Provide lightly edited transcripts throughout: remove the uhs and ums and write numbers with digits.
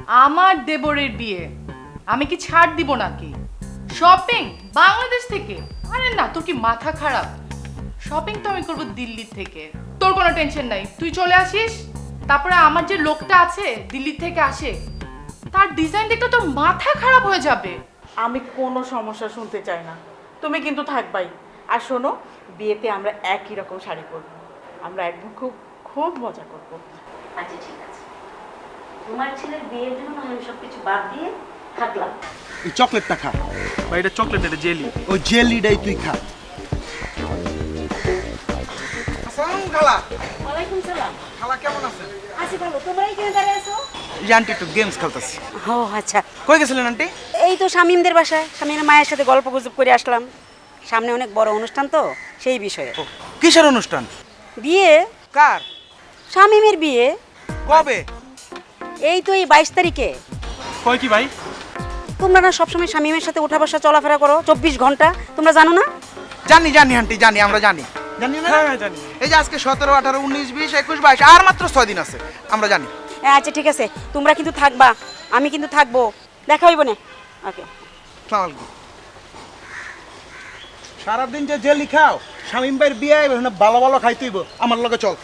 আমার দেবরের বিয়ে, আমি কি ছাড় দিব নাকি? শপিং বাংলাদেশ থেকে? আরে না, তোর কি মাথা খারাপ? শপিং তো আমি করব দিল্লি থেকে। তোর কোনো টেনশন নাই, তুই চলে আসিস। তারপরে আমার যে লোকটা আছে দিল্লি থেকে আসে, তার ডিজাইন দেখলে তোর মাথা খারাপ হয়ে যাবে। আমি কোনো সমস্যা শুনতে চাই না, তুমি কিন্তু থাকবাই। আর শোনো, বিয়েতে আমরা একই রকম শাড়ি পরবো, আমরা একদম খুব খুব মজা করব। আচ্ছা ঠিক আছে, তোমার ছেলের বিয়ের জন্য আমি সব কিছু বাদ দিয়ে থাকলাম। এই চকলেটটা খা। ভাই এটা চকলেট, এটা জেলি। ওই জেলিটাই তুই খা। আসসালামু খালা। ওয়ালাইকুম সালাম। খালা কেমন আছেন? আছি ভালো, তোমরা এখানে দাঁড়িয়ে আছো? এই আন্টি একটু গেমস খেলতেছি। ও আচ্ছা, কই গেছিলেন আন্টি? এই তো শামিমদের বাসায়, শামিমের মায়ের সাথে গল্প গুজব করে আসলাম। সামনে অনেক বড় অনুষ্ঠান তো, সেই বিষয়ে। কিসের অনুষ্ঠান? বিয়ে। কার? শামিমের বিয়ে। কবে? এই তো এই 22 তারিখে। কয় কি ভাই? তোমরা না সবসময় শামিমের সাথে উঠা বসা চলাফেরা করো 24 ঘন্টা, তোমরা জানো না? জানি জানি আন্টি, জানি, আমরা জানি। জানি না? হ্যাঁ জানি। এই যে আজকে 17, 18, 19, 20, 21, 22 আর মাত্র 6 দিন আছে, আমরা জানি। আচ্ছা ঠিক আছে, তোমরা কিন্তু থাকবা, আমি কিন্তু থাকবো। দেখা হইব না? ওকে। আসসালামু আলাইকুম। সারাদিন যে জেলি খাও, শামিম ভাইয়ের বিয়ে আইবে না, ভালো ভালো খাইতেইব। আমার লগে চল।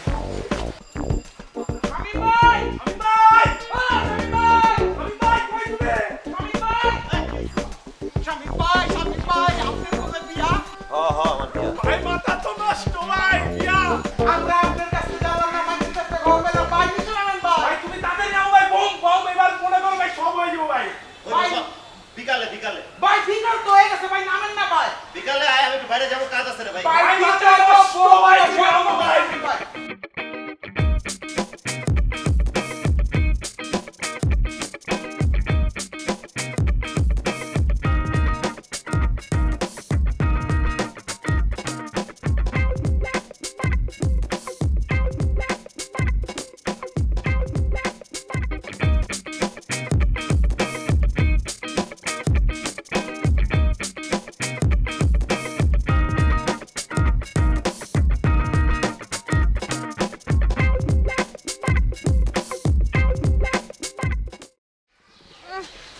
বিকালে বিকালে ভাই বিকাল তো হয়ে গেছে ভাই, নামেন না ভাই। বিকালে আয়, আমি একটু বাইরে যাবো, কাজ আছে রে ভাই। ভাই বিকাল নষ্ট ভাই, ভাই।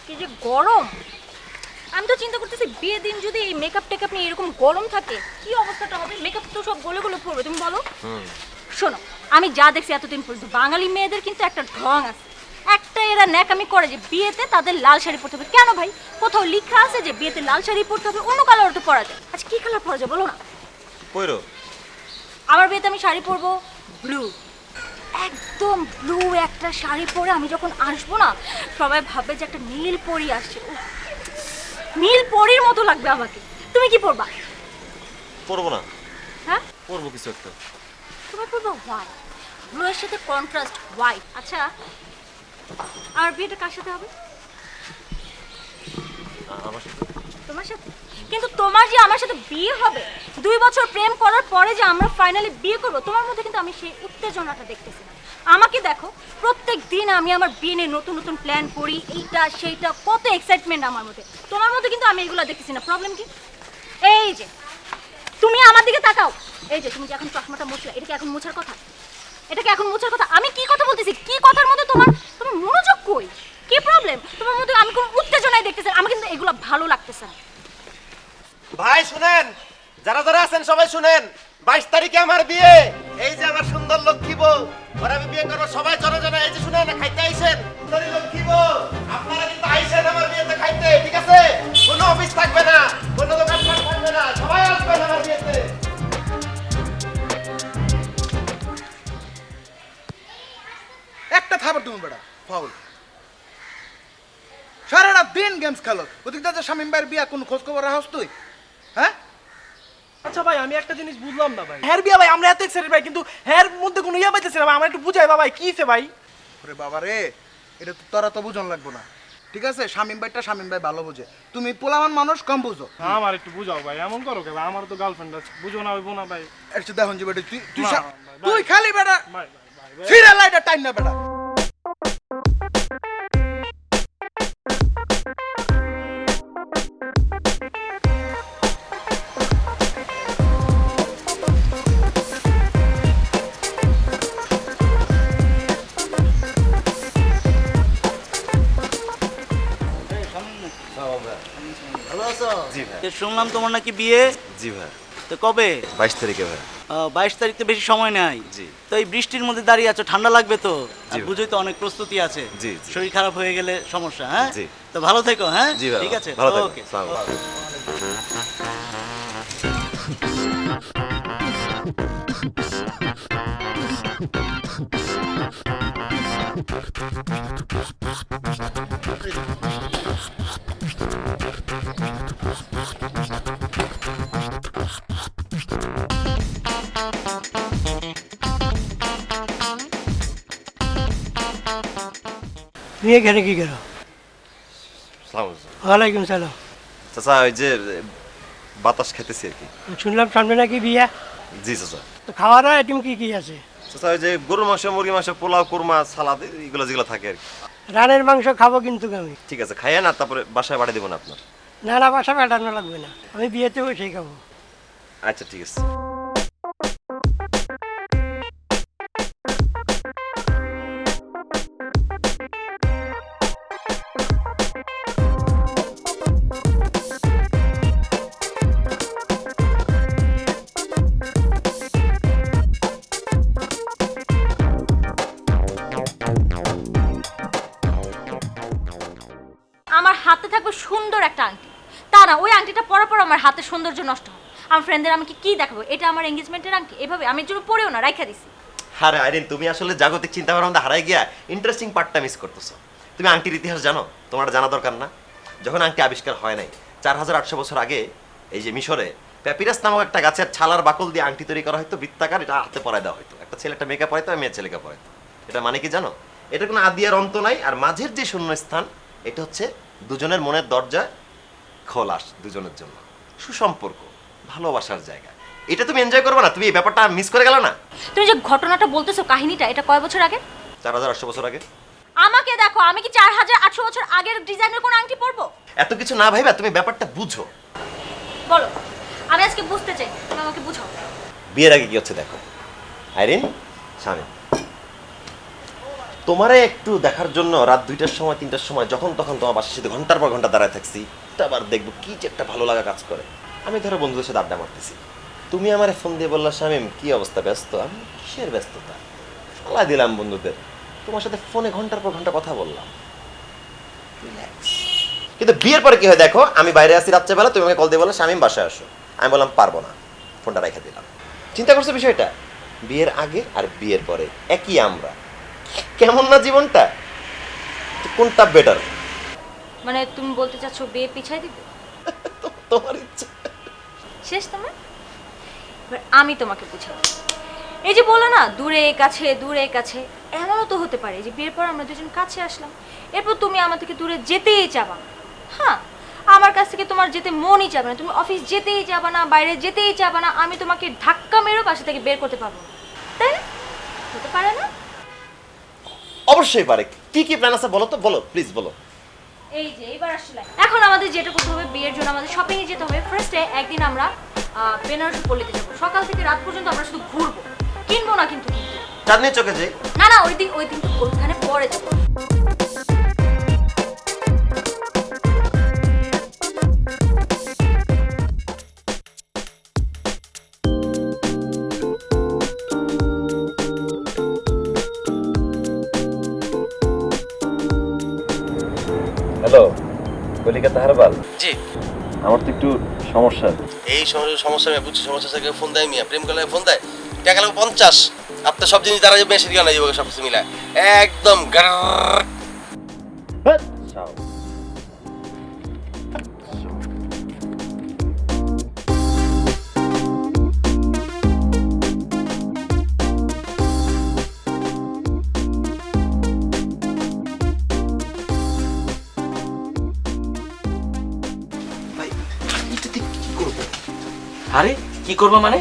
কি যে গরম! আমি তো চিন্তা করতেছি বিয়ের দিন যদি এই মেকআপ টেকআপ নিয়ে এরকম গরম থাকে, কি অবস্থাটা হবে? মেকআপ তো সব গলে গলে পড়বে, তুমি বলো। শোনো, আমি যা দেখছি এতদিন পর্যন্ত, বাঙালি মেয়েদের কিন্তু একটা ঢং আছে, একটা এরা ন্যাকামি করে যে বিয়েতে তাদের লাল শাড়ি পরতে হবে। কেন ভাই? কোথাও লেখা আছে যে বিয়েতে লাল শাড়ি পরতে হবে? অন্য কালার তো পরা যায়। আচ্ছা কি কালার পরা যায় বলো না? কইরো আমার বিয়েতে আমি শাড়ি পরবো ব্লু, একদম ব্লু একটা শাড়ি পরে আমি যখন আসবো না, সবাই ভাববে যে একটা নীল পরী আসছে। উফ, নীল পরীর মতো লাগবে আমাকে। তুমি কি পরবা? পড়বো না, হ্যাঁ, পড়বো কিছু একটা। তুমি পরবা হোয়াইট, ব্লু এর সাথে কন্ট্রাস্ট হোয়াইট। আচ্ছা আর বিয়েটা কার সাথে হবে? আমার সাথে। তোমার সাথে? কিন্তু তোমার যে আমার সাথে বিয়ে হবে, 2 বছর প্রেম করার পরে যে আমরা ফাইনালি বিয়ে করবো, তোমার মধ্যে কিন্তু আমি সেই উত্তেজনাটা দেখতেছি না। আমাকে দেখো, প্রত্যেক দিন আমি আমার বিয়ে নিয়ে নতুন নতুন প্ল্যান করি, এইটা সেইটা, কত এক্সাইটমেন্ট আমার মধ্যে। তোমার মধ্যে কিন্তু আমি এগুলো দেখতেছি না। প্রবলেম কি? এই যে তুমি আমার দিকে তাকাও, এই যে তুমি যে এখন চশমাটা মুছলে, এটা কি এখন মোছার কথা? এটা কি এখন মোছার কথা? আমি কি কথা বলতেছি, কি কথার মধ্যে তোমার তোমার মনোযোগ কই? কি প্রবলেম তোমার মধ্যে? আমি কোনো উত্তেজনাই দেখতেছি না, আমার কিন্তু এগুলো ভালো লাগতেছে না। ভাই শুনেন, যারা যারা আছেন সবাই শুনেন, 22 তারিখে আমার বিয়ে। এই যে আমার সুন্দর লক্ষ্মী বউ, ওরা আমি বিয়ে করবো। সবাই জনে জনে এই যে শুনেন, খাইতে আইছেন। সুন্দরী লক্ষ্মী বউ, আপনারা কিন্তু আইছেন আমার বিয়েতে খাইতে, ঠিক আছে? কোনো অফিস থাকবে না, কোনো দোকান থাকবে না, সবাই আসবেন আমার বিয়েতে। একটা থাবার তুমি বেটা ফাউল। সারাটা দিন গেমস খেলো, ওদিক দিয়ে শামিম ভাইয়ের বিয়া কোনো খোঁজ খবর রাখস তুই? হ্যাঁ? আচ্ছা ভাই, আমি একটা জিনিস বুঝলাম না ভাই। হ্যার বিয়া ভাই, আমরা এত এক্সাইটেড ভাই, কিন্তু হ্যার মধ্যে কোনো ইয়া পাইতেছি না ভাই। আমার একটু বুঝাই ভাই, কি হইছে ভাই? ওরে বাবা রে, এটা তো তোরা তো বুঝন লাগবো না, ঠিক আছে? শামিম ভাইটা শামিম ভাই ভালো বুঝে, তুমি পোলামান মানুষ কম বুঝো। আমার একটু বুঝাও ভাই, এমন করো কে ভাই? আমার তো গার্লফ্রেন্ড আছে, বুঝো না হইবো না ভাই। একটু দেখুন যে বেটা, তুই তুই না, সা- ভাই, তুই ভাই। খালি বেটা ভাই ভাই ভাই সিরিয়াল লাইটা টাইম না বেটা। তো শুনলাম তোমার নাকি বিয়ে। জি ভাই, তো কবে? 22 তারিখে ভাই। 22 তারিখ তো বেশি সময় নাই। জি। তো এই বৃষ্টির মধ্যে দাঁড়িয়ে আছো, ঠান্ডা লাগবে তো। জি। বুঝোই তো অনেক প্রস্তুতি আছে। জি, জি। শরীর খারাপ হয়ে গেলে সমস্যা। হ্যাঁ জি। তো ভালো থেকো। হ্যাঁ জি ভাই, ঠিক আছে, ভালো থাকবেন। ওকে। আসসালামু আলাইকুম। তুমি এখানে কি করো? আসসালামু আলাইকুম। ওয়ালাইকুম সালাম। চাচা ওই যে বাতাস খেতেছি আর কি। শুনলাম সামনে নাকি বিয়া, জি চাচা। তো খাওয়ার আইটেম কি কি আছে? চাচা ওই যে গরুর মাংস, মুরগি মাংস, পোলাও, কুরমা, সালাদ এগুলো যেগুলো থাকে আর কি। রানের মাংস খাবো কিন্তু আমি। ঠিক আছে, খাইয়ে না তারপরে বাসায় পাঠিয়ে দেবো না আপনার। না না, বাসা পাঠানো লাগবে না, আমি বিয়েতে বসেই খাবো। আচ্ছা ঠিক আছে। আমার হাতে থাকবে সুন্দর একটা আংটি, তা না ওই আংটিটা পরার পর আমার হাতের সৌন্দর্য নষ্ট হয়। আমার ফ্রেন্ডদের আমাকে কি দেখাবো, এটা আমার এঙ্গেজমেন্টের আংটি, এভাবে আমি এর জন্য পরেও না, রাইখা দিছি। আরে আইরিন, তুমি আসলে জাগতিক চিন্তাভাবনার মধ্যে হারাই গিয়া ইন্টারেস্টিং পার্টটা মিস করতেছো। তুমি আংটির ইতিহাস জানো? তোমার জানা দরকার না? যখন আংটি আবিষ্কার হয় নাই 4800 বছর আগে, এই যে মিশরে প্যাপিরাস নামক একটা গাছের ছালার বাকল দিয়ে আংটি তৈরি করা হয়তো, বৃত্তাকার, এটা হাতে পরায় দেওয়া হয়তো। একটা ছেলে একটা মেয়েকে পরাইতো, আর মেয়ে ছেলেকে পরাইতো। এটা মানে কি জানো? এটা কোনো আদি আর অন্ত নাই, আর মাঝের যে শূন্য স্থান, এটা হচ্ছে দুজনের মনের দরজা খোলা, দুজনের জন্য সুসম্পর্ক, ভালোবাসার জায়গা। এটা তুমি এনজয় করবে না? তুমি এই ব্যাপারটা মিস করে গেল না? তুমি যে ঘটনাটা বলতেছো, কাহিনীটা, এটা কয় বছর আগে? 4800 বছর আগে। আমাকে দেখো, আমি কি 4800 বছর আগের ডিজাইনের কোন আংটি পরবো? এত কিছু না ভাইবা তুমি ব্যাপারটা বুঝো। বলো, আমি আজকে বুঝতে চাই, তুমি আমাকে বুঝাও। বিয়ের আগে কি হচ্ছে দেখো আইরিন, স্বামী তোমারে একটু দেখার জন্য রাত 2টার সময় 3টার সময় যখন তখন তোমার বাসার সাথে ঘন্টার পর ঘন্টা দাঁড়ায় থাকছি, আবার দেখবো কি যে একটা ভালো লাগা কাজ করে। আমি ধরো বন্ধুদের সাথে আড্ডা মারতেছি, তুমি আমার ফোন দিয়ে বললা শামীম কি অবস্থা, ব্যস্ত? আমি কিসের ব্যস্ততা, ফালা দিলাম বন্ধুদের, তোমার সাথে ফোনে ঘন্টার পর ঘন্টা কথা বললাম, রিল্যাক্স। কিন্তু বিয়ের পরে কি হয় দেখো, আমি বাইরে আসি রাত্রেবেলা, তুমি আমাকে কল দিয়ে বলো শামীম বাসায় আসো, আমি বললাম পারবো না, ফোনটা রেখে দিলাম। চিন্তা করছো বিষয়টা? বিয়ের আগে আর বিয়ের পরে একই আমরা, কেমন না জীবনটা? কোনটা বেটার? মানে তুমি বলতে চাচ্ছ বিয়ে পিছাই দিবে? তোমার ইচ্ছা। শেষ তোমার? এবার আমি তোমাকে বুঝাবো। এই যে বলো না দূরে কাছে, দূরে কাছে, এমনও তো হতে পারে যে বিয়ের পর আমরা দুজন কাছে আসলাম, এরপর তুমি আমার থেকে দূরে যেতেই যাবা। হ্যাঁ, আমার কাছ থেকে তোমার যেতে মনই যাবে না, তুমি অফিস যেতেই যাবা না, বাইরে যেতেই যাবা না, আমি তোমাকে ধাক্কা মেরেও বাসা থেকে বের করতে পারবো না, তাই না? হতে পারে না? অবশ্যই পারে। কি কি প্ল্যান আছে বলো তো, বলো প্লিজ বলো। এই যে এবার আসলে এখন আমাদের যেটা করতে হবে, বিয়ের জন্য আমাদের শপিং এ যেতে হবে। ফার্স্টে একদিন আমরা বেনারসি পল্লীতে যাবো, সকাল থেকে রাত পর্যন্ত আমরা শুধু ঘুরবো, কিনবো না কিন্তু। চাঁদনি চোখে যাই? না না, ওই দিন ওইখানে পরে যাবো। হ্যালো, কলিকা তাহারবাল। জি। আমার তো একটু সমস্যা। এই সমস্যা আমি বুঝছি, সমস্যা থেকে ফোন দেয় মিয়া, প্রেম করলে ফোন দেয়, টাকা লাগবে 50, আপনার সব জিনিস তারা বেশি দিও না, যাবে সব কিছু মিলায় একদম আরে কি করবো মানে?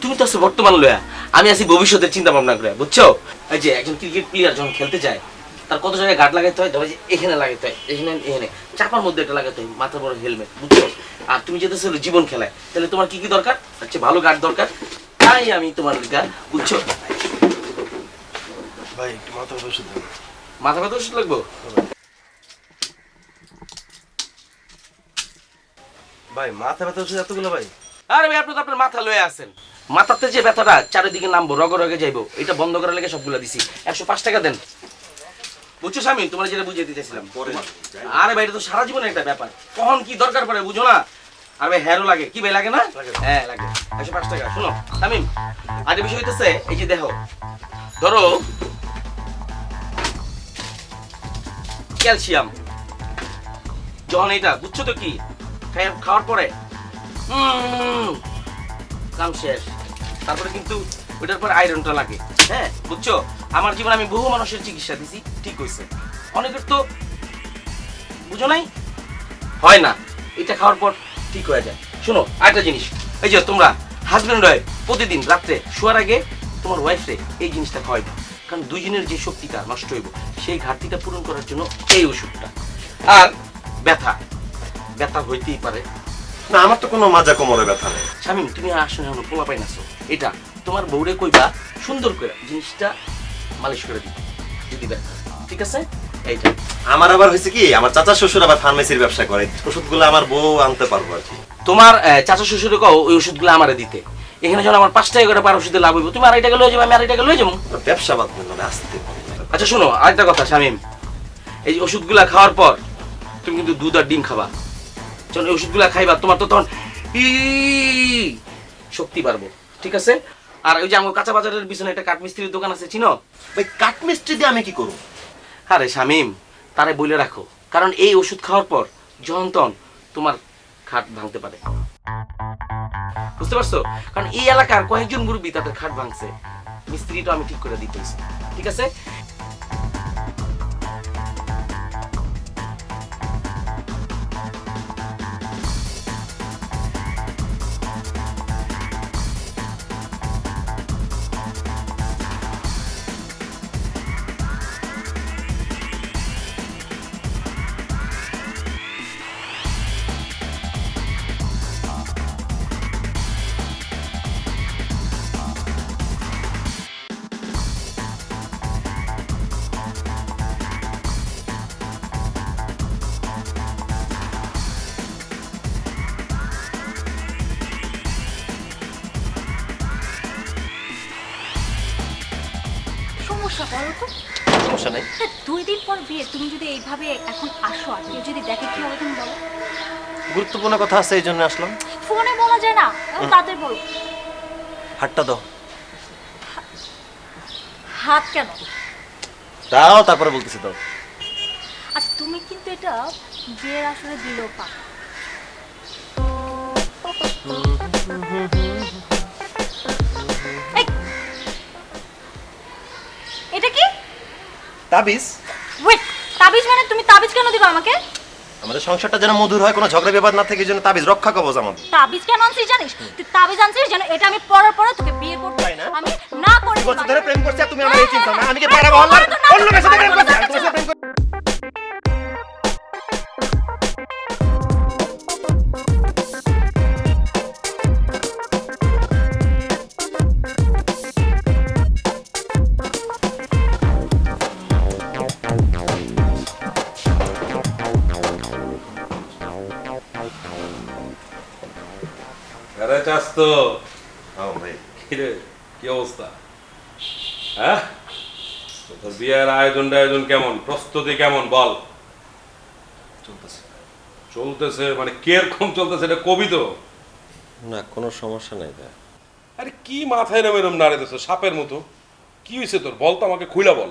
তুমি তো আছো বর্তমান লয়া, আমি আছি ভবিষ্যতের চিন্তা ভাবনা করে, বুঝছো? এই যে একজন ক্রিকেট প্লেয়ার যখন খেলতে যায়, তার কত জায়গায় গার্ড লাগাইতে হয়, ধরো যে এখানে লাগাইতে হয়, এখানে এখানে চাপার মধ্যে একটা লাগাইতে হয়, মাথার বড় হেলমেট, বুঝছো? আর তুমি যেতেছো জীবন খেলায়, তাহলে তোমার কি কি দরকার? আচ্ছা ভালো গার্ড দরকার, তাই আমি তোমার গার্ড, বুঝছো? ভাই একটু মাথা ব্যথা ওষুধ দেন। মাথা ব্যথা ওষুধ লাগবো? ভাই মাথা ব্যথা হচ্ছে এতগুলো ভাই? আরে ভাই আপনি তো আপনার মাথা লয়ে আছেন, মাথাতে যে ব্যথাটা চারিদিকে নামবো রগে রগে যাইবো, এটা বন্ধ করার লেগে সবগুলা দিছি। 105 টাকা দেন। বুঝছো স্বামী, তোমার যেটা বুঝিয়ে দিতেছিলাম। আরে ভাই এটা তো সারা জীবনের একটা ব্যাপার, কখন কি দরকার পড়ে বুঝো না। আর ভাই হেয়ারও লাগে, কি ভাই লাগে না? হ্যাঁ লাগে। 105 টাকা। শুনো শামিম, আরেকটা বিষয় হইতেছে, এই যে দেখো, ধরো ক্যালসিয়াম, যখন এটা বুঝছো তো কি খাওয়ার পরে কাম শেষ, তারপরে কিন্তু ওইটার পর আয়রনটা লাগে। হ্যাঁ বুঝছো, আমার জীবনে আমি বহু মানুষের চিকিৎসা দিছি, ঠিক হয়েছে। অনেকের তো বুঝো নাই, হয় না, এটা খাওয়ার পর ঠিক হয়ে যায়। শোনো আরেকটা জিনিস, এই যে তোমরা হাজবেন্ড ওয়াইফ প্রতিদিন রাত্রে শোয়ার আগে তোমার ওয়াইফরে এই জিনিসটা খাওয়াইবা, কারণ দুইজনের যে শক্তিটা নষ্ট হইব সেই ঘাটতিটা পূরণ করার জন্য এই ওষুধটা। আর ব্যথা ব্যথা হইতেই পারে। না আমার তো কোনো মাজা কোমরে ব্যথা নেই। শামিম তুমি আসলে এখনো পোলা পাই নাছো, এটা তোমার বউরে কইবা সুন্দর করে জিনিসটা মালিশ করে দিবে যদি ব্যথা, ঠিক আছে? এইটা আমার আবার হয়েছে কি, আমার চাচা শ্বশুর আবার ফার্মেসির ব্যবসা করে, ওষুধগুলো আমার বউ আনতে পারবো আর কি। তোমার চাচা শ্বশুরে কও ওই ওষুধগুলো আমারে দিতে, এখানে যখন আমার 5 টাকা করে পার ওষুধে লাভ হইব, তুমি আড়াই টাকা লয়ে যাবে, আমি আড়াই টাকা লয়ে যাবো। ব্যবসা বাদ মানে আসতে। আচ্ছা শোনো আরেকটা কথা শামিম, এই ওষুধগুলা খাওয়ার পর তুমি কিন্তু দুধ আর ডিম খাবা। যখন এই ওষুধগুলা খাইবা তোমার তো তখন শক্তি বাড়বো, ঠিক আছে? আর ওই যে আমার কাঁচা বাজারের পিছনে একটা কাঠমিস্ত্রির দোকান আছে, চিনো? ভাই কাঠমিস্ত্রি দিয়ে আমি কি করব? আরে শামিম তারে বলে রাখো, কারণ এই ওষুধ খাওয়ার পর যখন তখন তোমার খাট ভাঙতে পারে, বুঝতে পারছো? কারণ এই এলাকার কয়েকজন মুরব্বী তাদের খাট ভাঙছে, মিস্ত্রিটা আমি ঠিক করে দিতেছি, ঠিক আছে? সমস্যা বলো তো? সমস্যা নাই। 2 দিন পর বিয়ে, তুমি যদি এইভাবে এখন আসো আর কেউ যদি দেখে কি হবে তুমি বলো? গুরুত্বপূর্ণ কথা আছে এই জন্য আসলাম। ফোনে বলা যায় না, তাদের বলো। হাতটা দাও। হাত কেন? দাও তারপরে বলতেছি দাও। আচ্ছা তুমি কিন্তু এটা বিয়ের আসলে দিলেও পা। এটা কি? তাবিজ। ওয়েট, তাবিজ মানে তুমি তাবিজ কেন দিবা আমাকে? আমাদের সংসারটা যেন মধুর হয়, কোনো ঝগড়া বিবাদ না থাকে, এই জন্য তাবিজ রক্ষা কবচ আমাদের। তাবিজ কেন আনছিস জানিস? তুই তাবিজ আনছিস যেন এটা আমি পরার পরে তোকে বিয়ে করতে, আমি না করে বছর ধরে প্রেম করছি আর তুমি আমার এই চিন্তা না, আমি কি পাড়া মহল্লার অন্য কাছে প্রেম করছি? আর তোমার সাথে প্রেম করছি? আরে চাস তো ভাই কিরে, কি অবস্থা? হ্যাঁ তোর বিয়ের আয়োজন কেমন, প্রস্তুতি কেমন বল? চলতেছে। চলতেছে মানে কিরকম চলতেছে এটা কবি তো? না কোনো সমস্যা নাই ভাই। আরে কি মাথায় এরম এরম নাড়াইতেছ সাপের মতো? কি হয়েছে তোর, বল তো আমাকে, খুইলা বল।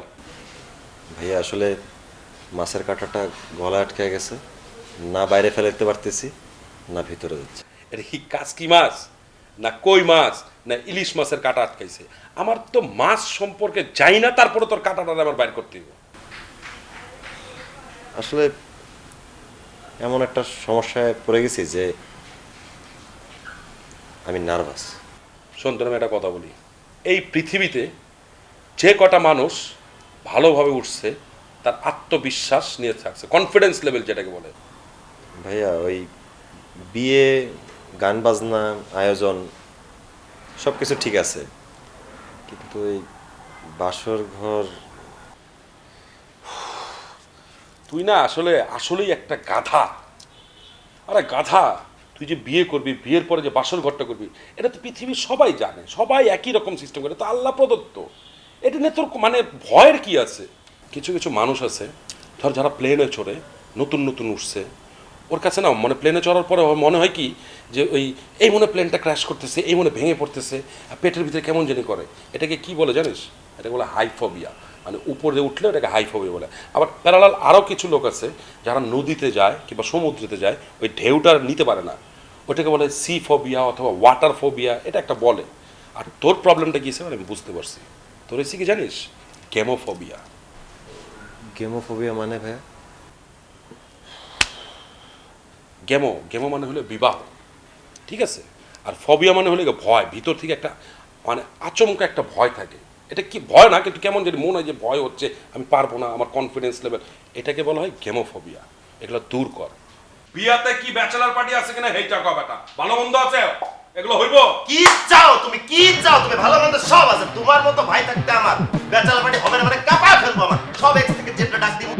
ভাইয়া আসলে মাছের কাঁটাটা গলায় আটকে গেছে, না বাইরে ফেলে দিতে পারতেছি না ভিতরে যাচ্ছে। এটা কি কাসকি মাছ না কই মাছ না ইলিশ মাছের কাঁটা আটকাইছে? আমার তো মাছ সম্পর্কে জানি না, তারপরে তোর কাঁটাটা আবার বাইর করতে হবে। আসলে এমন একটা সমস্যায় পড়ে গেছি যে আমি নার্ভাস। শোন তোর আমি একটা কথা বলি, এই পৃথিবীতে যে কটা মানুষ ভালোভাবে উঠছে তার আত্মবিশ্বাস নিয়ে থাকছে, কনফিডেন্স লেভেল যেটাকে বলে। ভাইয়া ওই বিয়ে, গান বাজনা, আয়োজন সব কিছু ঠিক আছে, কিন্তু ওই বাসর ঘর। তুই না আসলেই একটা গাধা। আরে গাধা, তুই যে বিয়ে করবি, বিয়ের পরে যে বাসর ঘরটা করবি, এটা তো পৃথিবীর সবাই জানে, সবাই একই রকম সিস্টেম করে, তো আল্লাহ প্রদত্ত। এটা নিয়ে তোর মানে ভয়ের কি আছে? কিছু কিছু মানুষ আছে, ধর যারা প্লেনে চড়ে, নতুন নতুন উঠছে, ওর কাছে না মানে প্লেনে চড়ার পরে ওর মনে হয় কি যে এই মনে প্লেনটা ক্র্যাশ করতেছে, এই মনে ভেঙে পড়তেছে, আর পেটের ভিতরে কেমন জানি করে। এটাকে কি বলে জানিস? এটাকে বলে হাইফোবিয়া, মানে উপরে উঠলে ওটাকে হাইফোবিয়া বলে। আবার প্যারালাল আরও কিছু লোক আছে যারা নদীতে যায় কিংবা সমুদ্রেতে যায়, ওই ঢেউটা নিতে পারে না, ওটাকে বলে সি ফোবিয়া অথবা ওয়াটার ফোবিয়া, এটা একটা বলে। আর তোর প্রবলেমটা কী হিসেবে আমি বুঝতে পারছি, তোর এসে কি জানিস? গেমোফোবিয়া। গেমোফোবিয়া মানে ভাইয়া? গেমো মানে হলো বিবাহ, ঠিক আছে? আর ফোবিয়া মানে হলো ভয়, ভিতর থেকে একটা মানে আচমকা একটা ভয় থাকে। এটা কি ভয় না, কিন্তু কেমন যদি মনে হয় যে ভয় হচ্ছে, আমি পারবো না, আমার কনফিডেন্স লেভেল, এটাকে বলা হয় গেমোফোবিয়া। এগুলো দূর কর। বিয়াতে কি ব্যাচেলার পার্টি আছে কিনা হেইটা কও বেটা, ভালো মন্দ আছে এগুলো হইব? কি চাও তুমি, কি চাও তুমি? ভালো মন্দ সব আছে, তোমার মতো ভাই থাকতে আমার ব্যাচেলার পার্টি হবে না, মানে কাঁপা ফেলবো আমার সব এক্স থেকে জেডটা ডাক দিব।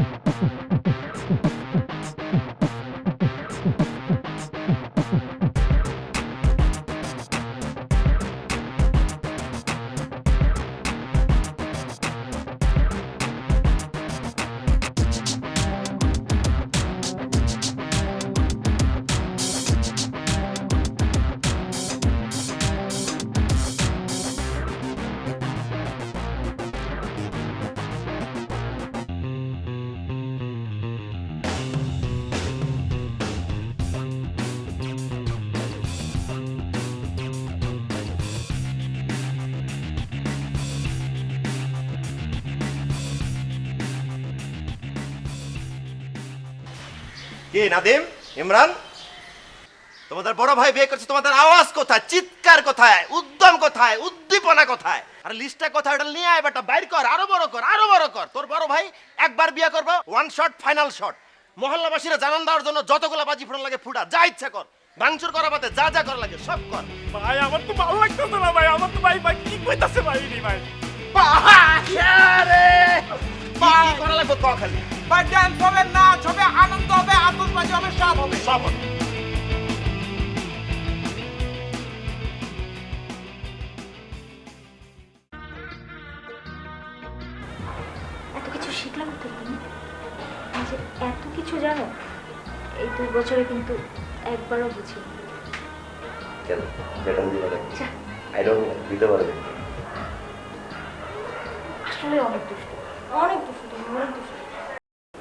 কে নাদিম, ইমরান, তোমাদের বড় ভাই বিয়ে করছে, তোমাদের আওয়াজ কোথায়, চিৎকার কোথায়, উদ্যম কোথায়, উদ্দীপনা কোথায়? আর লিস্টটা কোথায়? ওটা নিয়ে আয় বেটা, বাইর কর, আরো বড় কর, আরো বড় কর। তোর বড় ভাই একবার বিয়ে করবো, ওয়ান শট ফাইনাল শট। মহল্লাবাসীরা জানান দেওয়ার জন্য যতগুলো বাজি ফোড়ন লাগে ফুটা, যা ইচ্ছা কর, ভাঙচুর করা বাদে যা যা করা লাগে সব কর। ভাই আমার তো ভালো লাগতেছে না ভাই, আমার তো ভাই ভাই কি কইতাছে ভাই নি ভাই। বাহারে কি করা লাগবে ক খালি? ভাই ডান্স হবে, নাচ হবে, আনন্দ হবে, আতশবাজি হবে, সব হবে, সব হবে। এত কিছু শিখলাম তো তুমি, যে এত কিছু জানো, এই 2 বছরে কিন্তু একবারও বুঝি। কেন ম্যাডাম দিবা না? আই ডোন্ট নো, দিতে পারবে। আসলে অনেক দুষ্ট, অনেক দুষ্ট, তুমি অনেক দুষ্ট।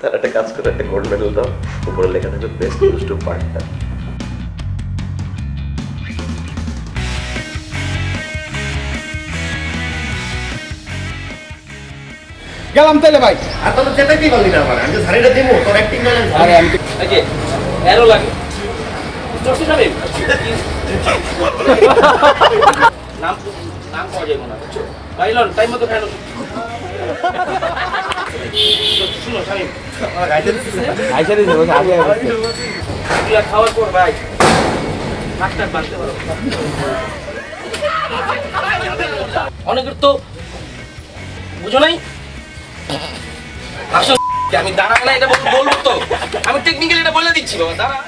তার একটা কাজ করে একটা গোল্ড মেডেল দাও, উপরে লেখা থাকবে বেস্ট দুষ্টু পার্টনার। গেলাম তাহলে ভাই। আর তোর যেতে কি বললি না আমার, আমি তো ঝাড়িটা দেবো, তোর অ্যাক্টিং ব্যালেন্স। আরে আমি এই যে এরো লাগে চলছে যাবে নাম নাম পাওয়া যাবে না, বুঝছো? বাইলন টাইম মতো খাইলো। শুনো শামিম, আইসা দিছে বসে আগে এগুলা খাওয়ার পর ভাই হাতটা বাঁধতে পারো। অনেকের তো বুঝো নাই, আসলে আমি দাঁড়ায় না, এটা বলবো তো, আমি টেকনিক্যালি এটা বলে দিচ্ছি বাবা, দাঁড়া।